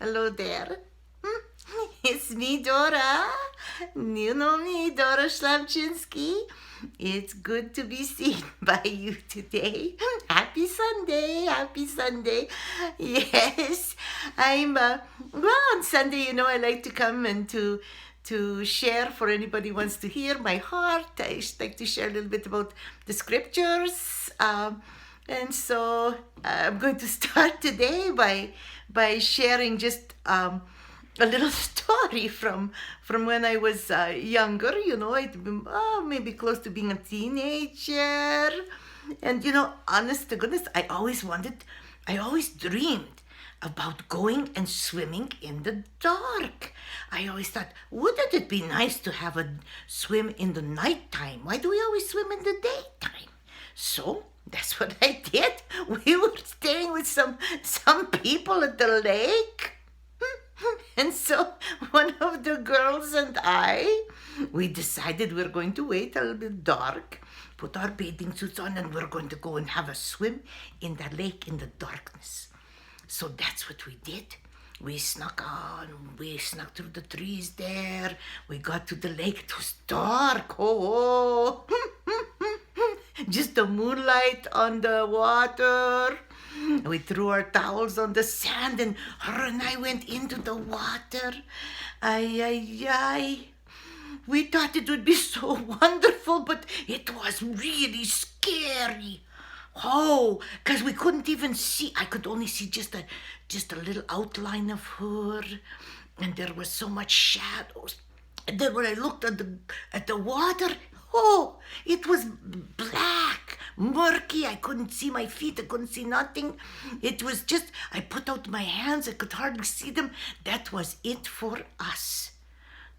Hello there. It's me, Dora. You know me, Dora Slamchinsky. It's good to be seen by you today. Happy Sunday, happy Sunday. Yes, well, on Sunday, I like to come and to share for anybody who wants to hear my heart. I just like to share a little bit about the scriptures. And so I'm going to start today by sharing just a little story from when I was younger. I'd been maybe close to being a teenager, and honest to goodness, I always dreamed about going and swimming in the dark. I always thought, wouldn't it be nice to have a swim in the nighttime? Why do we always swim in the daytime? So that's what I did. We were staying with some people at the lake. And so one of the girls and we decided we're going to wait a little bit dark, put our bathing suits on, and we're going to go and have a swim in the lake in the darkness. So that's what we did. We snuck through the trees there. We got to the lake. It was dark. Oh. Just the moonlight on the water. We threw our towels on the sand, and her and I went into the water. Ay, ay, ay. We thought it would be so wonderful, but it was really scary. Oh, because we couldn't even see. I could only see just a little outline of her, and there was so much shadows. And then when I looked at the water, oh, it was black, murky. I couldn't see my feet. I couldn't see nothing. It was just, I put out my hands. I could hardly see them. That was it for us.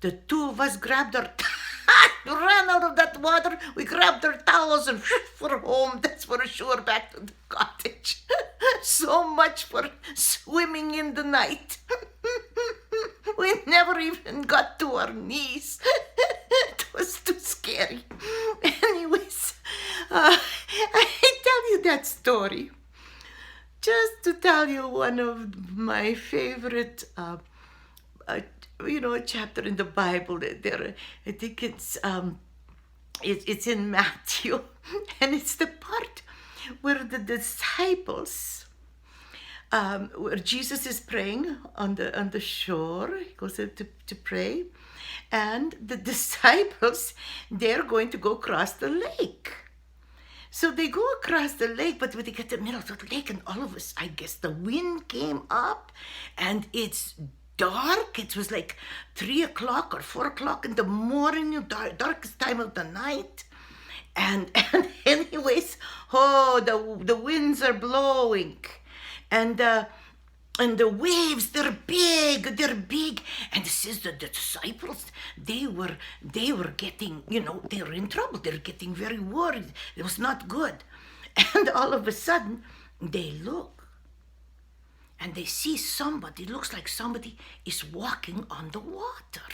The two of us grabbed our ran out of that water. We grabbed our towels and for home. That's for sure, back to the cottage. So much for swimming in the night. We never even got to our knees. It was too scary. Anyways, I tell you that story just to tell you one of my favorite a chapter in the Bible. There, I think it's in Matthew, and it's the part where the disciples, where Jesus is praying on the shore. He goes there to pray, and the disciples, they're going to go across the lake. So they go across the lake, but when they get to the middle of the lake, and all of us, I guess the wind came up, and it's dark. It was like 3 o'clock or 4 o'clock in the morning, darkest time of the night. And anyways, the winds are blowing, and the waves, they're big, and it says that the disciples, they were getting, they were in trouble. They're getting very worried. It was not good. And all of a sudden, they look. And they see somebody, it looks like somebody is walking on the water,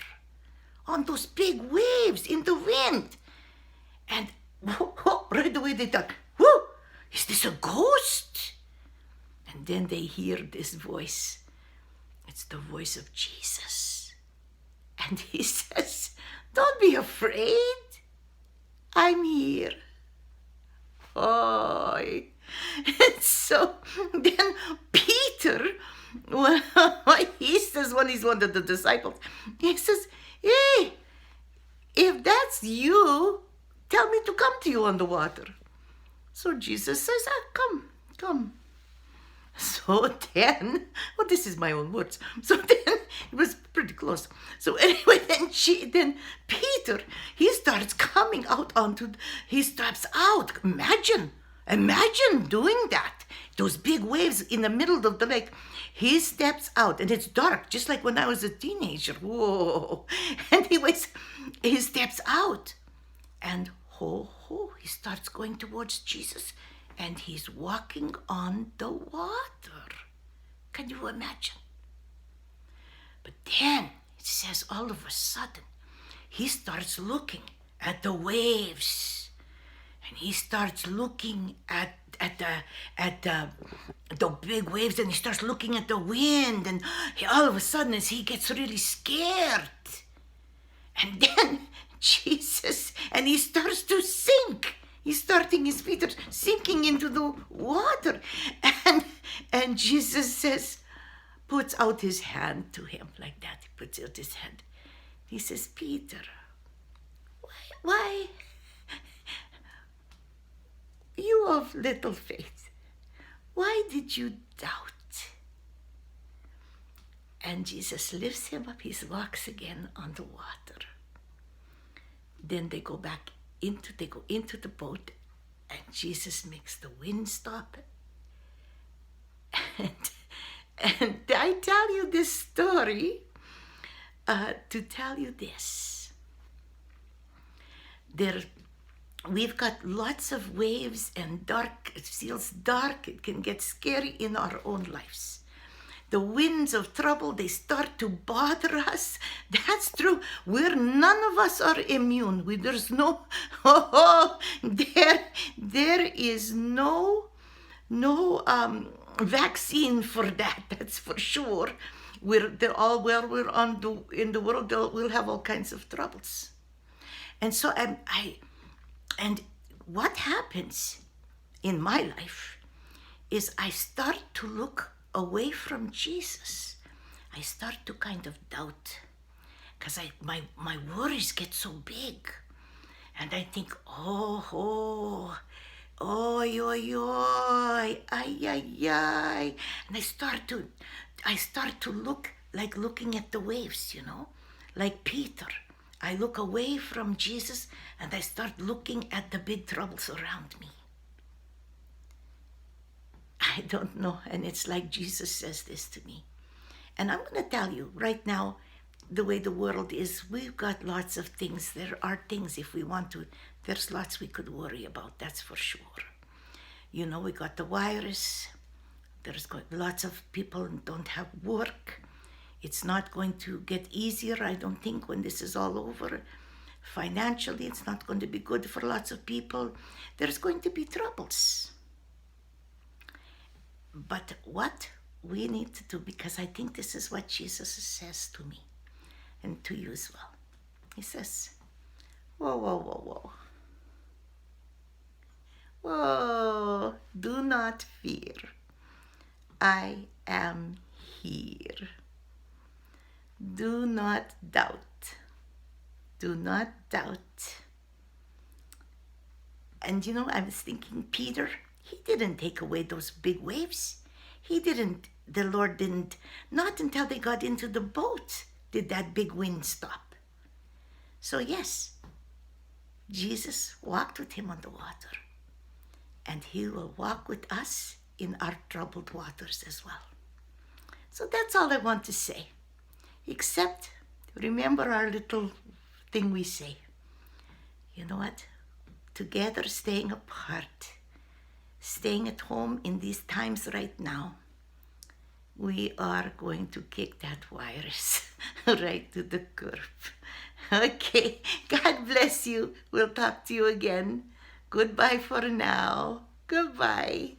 on those big waves in the wind. And right away they thought, whoa, is this a ghost? And then they hear this voice. It's the voice of Jesus. And he says, don't be afraid. I'm here. Oh. And so then Peter, he says, when he's one of the disciples, he says, hey, if that's you, tell me to come to you on the water. So Jesus says, come. So then, this is my own words. So then, it was pretty close. So anyway, then Peter, he starts coming out he steps out. Imagine doing that. Those big waves in the middle of the lake. He steps out, and it's dark, just like when I was a teenager. Whoa. Anyways, he steps out, and he starts going towards Jesus, and he's walking on the water. Can you imagine? But then, it says all of a sudden, he starts looking at the waves. And he starts looking at the big waves, and he starts looking at the wind, and all of a sudden he gets really scared. And then Jesus, and he starts to sink. He's starting, his feet are sinking into the water. And Jesus says, puts out his hand to him like that. He puts out his hand. He says, Peter, why you of little faith, why did you doubt? And Jesus lifts him up. He walks again on the water. Then they go into the boat, and Jesus makes the wind stop. And I tell you this story to tell you this. We've got lots of waves and dark. It feels dark. It can get scary in our own lives. The winds of trouble, they start to bother us. That's true. None of us are immune. There's no, there is no vaccine for that. That's for sure. In the world, we'll have all kinds of troubles. And so and what happens in my life is I start to look away from Jesus. I start to kind of doubt, because my worries get so big, and I think, ay, and I start to look like looking at the waves, like Peter. I look away from Jesus, and I start looking at the big troubles around me. I don't know, and it's like Jesus says this to me. And I'm going to tell you right now, the way the world is, we've got lots of things. There are things, if we want to, there's lots we could worry about, that's for sure. We got the virus. There's lots of people don't have work. It's not going to get easier, I don't think, when this is all over. Financially, it's not going to be good for lots of people. There's going to be troubles. But what we need to do, because I think this is what Jesus says to me and to you as well. He says, whoa. Whoa, do not fear. I am here. Do not doubt. Do not doubt. And I was thinking, Peter, he didn't take away those big waves. The Lord didn't, not until they got into the boat did that big wind stop. So yes, Jesus walked with him on the water, and he will walk with us in our troubled waters as well. So that's all I want to say. Except, remember our little thing we say. You know what? Together, staying apart, staying at home in these times right now, we are going to kick that virus right to the curb. Okay, God bless you. We'll talk to you again. Goodbye for now. Goodbye.